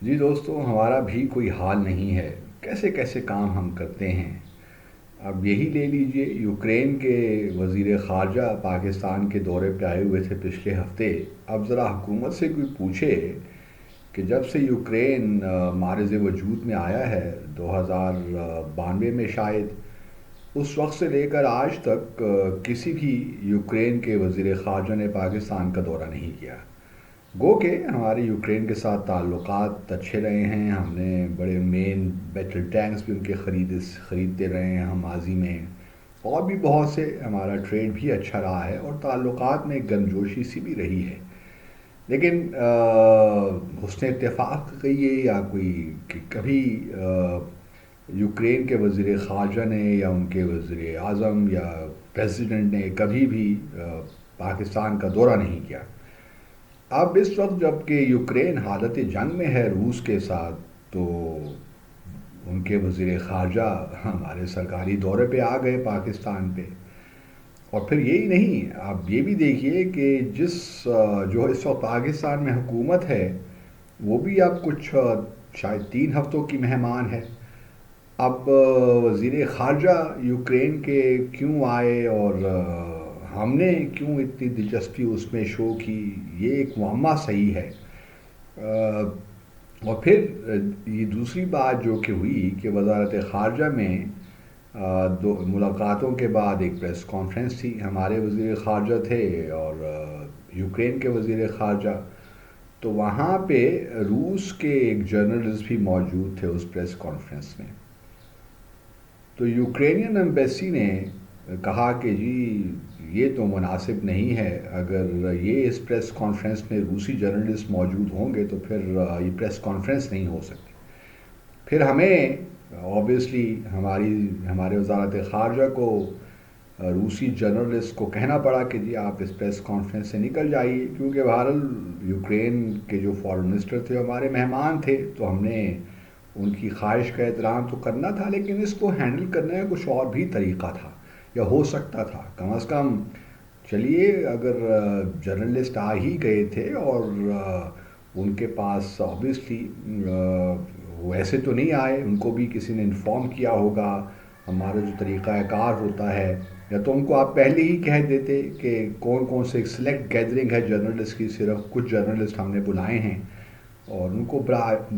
جی دوستو، ہمارا بھی کوئی حال نہیں ہے۔ کیسے کیسے کام ہم کرتے ہیں۔ اب یہی لے لیجئے، یوکرین کے وزیر خارجہ پاکستان کے دورے پہ آئے ہوئے تھے پچھلے ہفتے۔ اب ذرا حکومت سے کوئی پوچھے کہ جب سے یوکرین معرض وجود میں آیا ہے 2092 میں شاید، اس وقت سے لے کر آج تک کسی بھی یوکرین کے وزیر خارجہ نے پاکستان کا دورہ نہیں کیا۔ گو کہ ہمارے یوکرین کے ساتھ تعلقات اچھے رہے ہیں، ہم نے بڑے مین بیٹل ٹینکس بھی ان کے خریدتے رہے ہیں ہم ماضی میں، اور بھی بہت سے ہمارا ٹریڈ بھی اچھا رہا ہے اور تعلقات میں گرمجوشی سی بھی رہی ہے۔ لیکن حسن اتفاق کہیے یا کوئی کہ کبھی یوکرین کے وزیر خارجہ نے یا ان کے وزیر اعظم یا پریزیڈنٹ نے کبھی بھی پاکستان کا دورہ نہیں کیا۔ اب اس وقت جب کہ یوکرین حالت جنگ میں ہے روس کے ساتھ، تو ان کے وزیر خارجہ ہمارے سرکاری دورے پہ آ گئے پاکستان پہ۔ اور پھر یہی نہیں، آپ یہ بھی دیکھیے کہ جو اس وقت پاکستان میں حکومت ہے، وہ بھی اب کچھ شاید 3 ہفتوں کی مہمان ہے۔ اب وزیر خارجہ یوکرین کے کیوں آئے اور ہم نے کیوں اتنی دلچسپی اس میں شو کی، یہ ایک معمہ صحیح ہے۔ اور پھر یہ دوسری بات جو کہ ہوئی کہ وزارت خارجہ میں دو ملاقاتوں کے بعد ایک پریس کانفرنس تھی، ہمارے وزیر خارجہ تھے اور یوکرین کے وزیر خارجہ، تو وہاں پہ روس کے ایک جرنلسٹ بھی موجود تھے اس پریس کانفرنس میں۔ تو یوکرینین ایمبیسی نے کہا کہ جی یہ تو مناسب نہیں ہے، اگر یہ اس پریس کانفرنس میں روسی جرنلسٹ موجود ہوں گے تو پھر یہ پریس کانفرنس نہیں ہو سکتی۔ پھر ہمیں اوبیسلی ہمارے وزارت خارجہ کو روسی جرنلسٹ کو کہنا پڑا کہ جی آپ اس پریس کانفرنس سے نکل جائیے، کیونکہ بہرحال یوکرین کے جو فارن منسٹر تھے ہمارے مہمان تھے، تو ہم نے ان کی خواہش کا احترام تو کرنا تھا، لیکن اس کو ہینڈل کرنے کا کچھ اور بھی طریقہ تھا یا ہو سکتا تھا۔ کم از کم چلیے، اگر جرنلسٹ آ ہی گئے تھے اور ان کے پاس اوبیسلی ویسے تو نہیں آئے، ان کو بھی کسی نے انفارم کیا ہوگا ہمارا جو طریقہ کار ہوتا ہے، یا تو ان کو آپ پہلے ہی کہہ دیتے کہ کون کون سے ایک سلیکٹ گیدرنگ ہے جرنلسٹ کی، صرف کچھ جرنلسٹ ہم نے بلائے ہیں، اور ان کو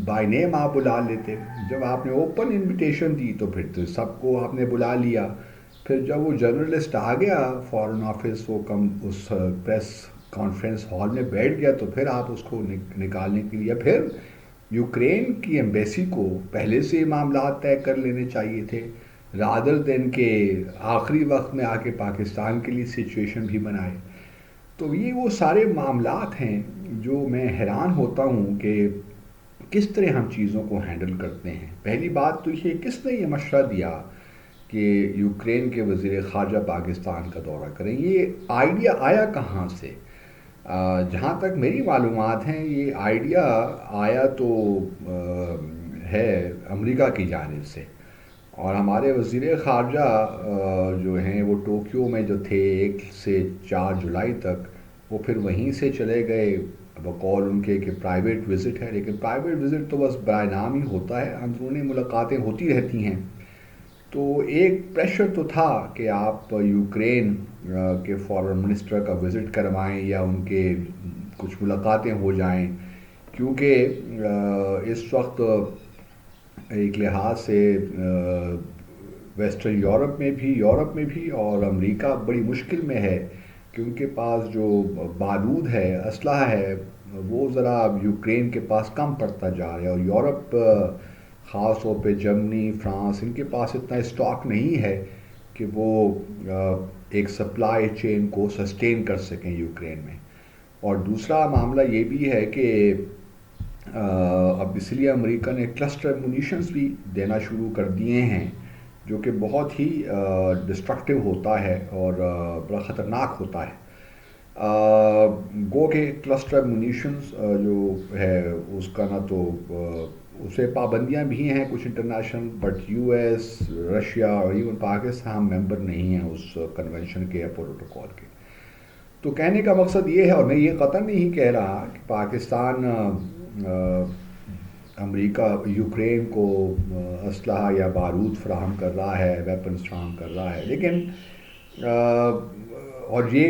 بائی نیم آپ بلا لیتے۔ جب آپ نے اوپن انویٹیشن دی تو پھر تو سب کو آپ نے بلا لیا۔ پھر جب وہ جرنلسٹ آ گیا فارن آفس، وہ اس پریس کانفرنس ہال میں بیٹھ گیا، تو پھر آپ اس کو نکالنے کے لیے پھر یوکرین کی ایمبیسی کو پہلے سے معاملات طے کر لینے چاہیے تھے، رادر دین کہ آخری وقت میں آ کے پاکستان کے لیے سچویشن بھی بنائے۔ تو یہ وہ سارے معاملات ہیں جو میں حیران ہوتا ہوں کہ کس طرح ہم چیزوں کو ہینڈل کرتے ہیں۔ پہلی بات تو یہ، کس نے یہ مشورہ دیا کہ یوکرین کے وزیر خارجہ پاکستان کا دورہ کریں؟ یہ آئیڈیا آیا کہاں سے؟ جہاں تک میری معلومات ہیں، یہ آئیڈیا آیا تو ہے امریکہ کی جانب سے، اور ہمارے وزیر خارجہ جو ہیں وہ ٹوکیو میں جو تھے 1 سے 4 جولائی تک، وہ پھر وہیں سے چلے گئے بقول ان کے کہ پرائیویٹ وزٹ ہے، لیکن پرائیویٹ وزٹ تو بس برائے نام ہی ہوتا ہے، اندرونی ملاقاتیں ہوتی رہتی ہیں۔ تو ایک پریشر تو تھا کہ آپ یوکرین کے فارن منسٹر کا وزٹ کروائیں یا ان کے کچھ ملاقاتیں ہو جائیں، کیونکہ اس وقت ایک لحاظ سے ویسٹرن یورپ میں بھی اور امریکہ بڑی مشکل میں ہے، کہ ان کے پاس جو بارود ہے، اسلحہ ہے، وہ ذرا یوکرین کے پاس کم پڑتا جا رہا ہے، اور یورپ خاص طور پہ جرمنی، فرانس، ان کے پاس اتنا اسٹاک نہیں ہے کہ وہ ایک سپلائی چین کو سسٹین کر سکیں یوکرین میں۔ اور دوسرا معاملہ یہ بھی ہے کہ اب اس لیے امریکہ نے کلسٹر منیشنز بھی دینا شروع کر دیے ہیں، جو کہ بہت ہی ڈسٹرکٹیو ہوتا ہے اور بڑا خطرناک ہوتا ہے۔ گو کہ کلسٹر منیشنز جو ہے اس کا نہ تو اسے پابندیاں بھی ہیں کچھ international, but U S, Russia اور ایون پاکستان ممبر نہیں ہیں اس کنونشن کے یا پروٹوکول کے۔ تو کہنے کا مقصد یہ ہے، اور میں یہ قطعاً نہیں کہہ رہا کہ پاکستان امریکہ یوکرین کو اسلحہ یا بارود فراہم کر رہا ہے، ویپنز فراہم کر رہا ہے، لیکن اور یہ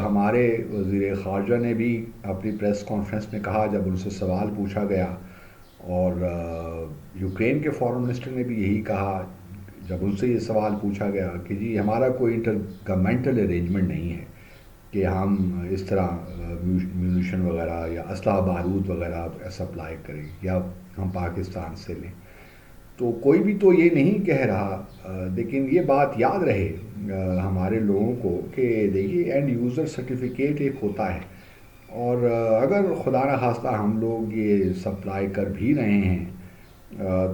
ہمارے وزیر خارجہ نے بھی اپنی پریس کانفرنس میں کہا جب ان سے سوال پوچھا گیا، اور یوکرین کے فارن منسٹر نے بھی یہی کہا جب ان سے یہ سوال پوچھا گیا کہ جی ہمارا کوئی انٹر گورنمنٹل ارینجمنٹ نہیں ہے کہ ہم اس طرح میونیشن وغیرہ یا اسلحہ بارود وغیرہ سپلائی کریں یا ہم پاکستان سے لیں، تو کوئی بھی تو یہ نہیں کہہ رہا، لیکن یہ بات یاد رہے ہمارے لوگوں کو کہ دیکھیے اینڈ یوزر سرٹیفکیٹ ایک ہوتا ہے، اور اگر خدا نخواستہ ہم لوگ یہ سپلائی کر بھی رہے ہیں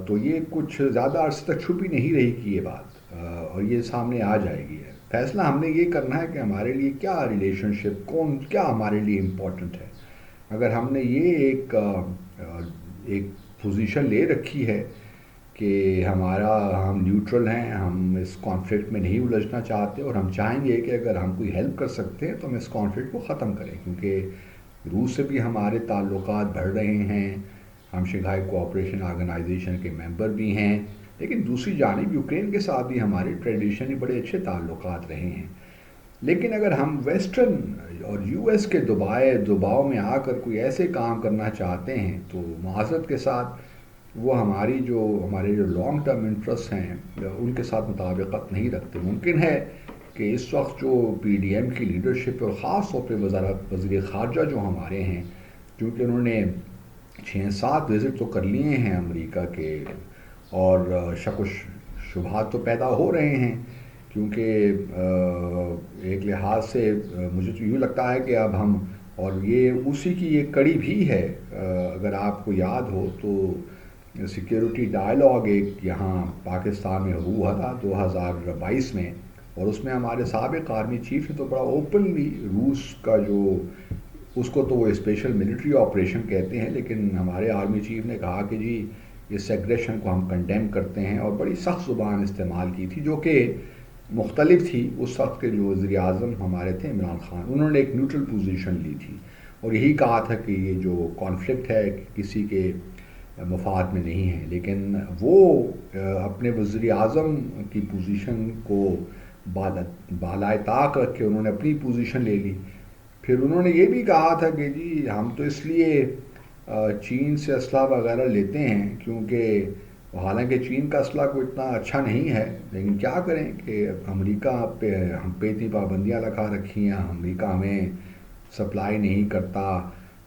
تو یہ کچھ زیادہ عرصے تک چھپی نہیں رہی کہ یہ بات اور یہ سامنے آ جائے گی. فیصلہ ہم نے یہ کرنا ہے کہ ہمارے لیے کیا ریلیشن شپ کیا ہمارے لیے امپورٹنٹ ہے. اگر ہم نے یہ ایک پوزیشن لے رکھی ہے کہ ہم نیوٹرل ہیں، ہم اس کانفلکٹ میں نہیں الجھنا چاہتے، اور ہم چاہیں گے کہ اگر ہم کوئی ہیلپ کر سکتے ہیں تو ہم اس کانفلکٹ کو ختم کریں، کیونکہ روس سے بھی ہمارے تعلقات بڑھ رہے ہیں، ہم شنگھائی کوآپریشن آرگنائزیشن کے ممبر بھی ہیں، لیکن دوسری جانب یوکرین کے ساتھ بھی ہمارے ٹریڈیشنلی بڑے اچھے تعلقات رہے ہیں. لیکن اگر ہم ویسٹرن اور یو ایس کے دباؤ میں آ کر کوئی ایسے کام کرنا چاہتے ہیں تو معذرت کے ساتھ وہ ہمارے جو لانگ ٹرم انٹرسٹ ہیں ان کے ساتھ مطابقت نہیں رکھتے. ممکن ہے کہ اس وقت جو پی ڈی ایم کی لیڈرشپ اور خاص طور پہ وزیر خارجہ جو ہمارے ہیں، کیونکہ انہوں نے 6-7 وزٹ تو کر لیے ہیں امریکہ کے، اور شک و شبہات تو پیدا ہو رہے ہیں، کیونکہ ایک لحاظ سے مجھے تو یوں لگتا ہے کہ اب ہم، اور یہ اسی کی ایک کڑی بھی ہے، اگر آپ کو یاد ہو تو سیکیورٹی ڈائلاگ ایک یہاں پاکستان میں ہوا تھا 2022 میں، اور اس میں ہمارے سابق آرمی چیف نے تو بڑا اوپنلی روس کا جو، اس کو تو وہ اسپیشل ملٹری آپریشن کہتے ہیں، لیکن ہمارے آرمی چیف نے کہا کہ جی اس ایگریشن کو ہم کنڈیم کرتے ہیں، اور بڑی سخت زبان استعمال کی تھی جو کہ مختلف تھی. اس وقت کے جو وزیر اعظم ہمارے تھے عمران خان، انہوں نے ایک نیوٹرل پوزیشن لی تھی اور یہی کہا تھا کہ یہ جو کانفلکٹ ہے کسی کے مفاد میں نہیں ہے. لیکن وہ اپنے وزیر اعظم کی پوزیشن کو بالائے طاق رکھ کے انہوں نے اپنی پوزیشن لے لی. پھر انہوں نے یہ بھی کہا تھا کہ جی ہم تو اس لیے چین سے اسلحہ وغیرہ لیتے ہیں کیونکہ حالانکہ چین کا اسلحہ کوئی اتنا اچھا نہیں ہے، لیکن کیا کریں کہ امریکہ پہ ہم پہ اتنی پابندیاں لگا رکھی ہیں، امریکہ ہمیں سپلائی نہیں کرتا،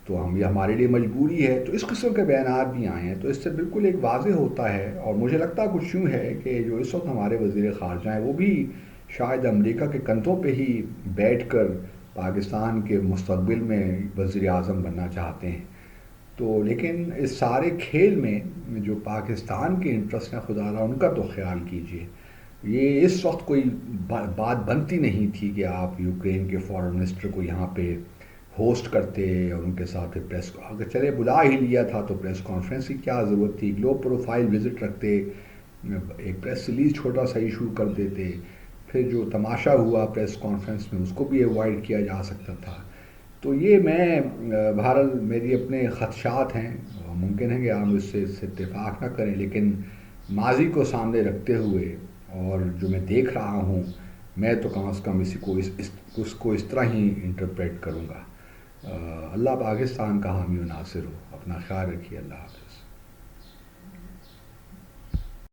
تو یہ ہمارے لیے مجبوری ہے. تو اس قسم کے بیانات بھی آئے ہیں. تو اس سے بالکل ایک واضح ہوتا ہے، اور مجھے لگتا کچھ یوں ہے کہ جو اس وقت ہمارے وزیر خارجہ ہیں وہ بھی شاید امریکہ کے کندھوں پہ ہی بیٹھ کر پاکستان کے مستقبل میں وزیر اعظم بننا چاہتے ہیں. تو لیکن اس سارے کھیل میں جو پاکستان کے انٹرسٹ ہیں خدا را ان کا تو خیال کیجئے. یہ اس وقت کوئی بات بنتی نہیں تھی کہ آپ یوکرین کے فارن منسٹر کو یہاں پہ ہوسٹ کرتے اور ان کے ساتھ اگر چلے بلا ہی لیا تھا تو پریس کانفرنس کی کیا ضرورت تھی. لو پروفائل وزٹ رکھتے، ایک پریس ریلیز چھوٹا سا ایشو کر دیتے، پھر جو تماشا ہوا پریس کانفرنس میں اس کو بھی ایوائڈ کیا جا سکتا تھا. تو یہ میں بہرحال میری اپنے خدشات ہیں، ممکن ہے کہ آپ اس سے اتفاق نہ کریں، لیکن ماضی کو سامنے رکھتے ہوئے اور جو میں دیکھ رہا ہوں، میں تو کم از کم اس کو اس طرح ہی انٹرپریٹ کروں گا. اللہ پاکستان کا حامی و ناصر ہو. اپنا خیال رکھیے. اللہ حافظ.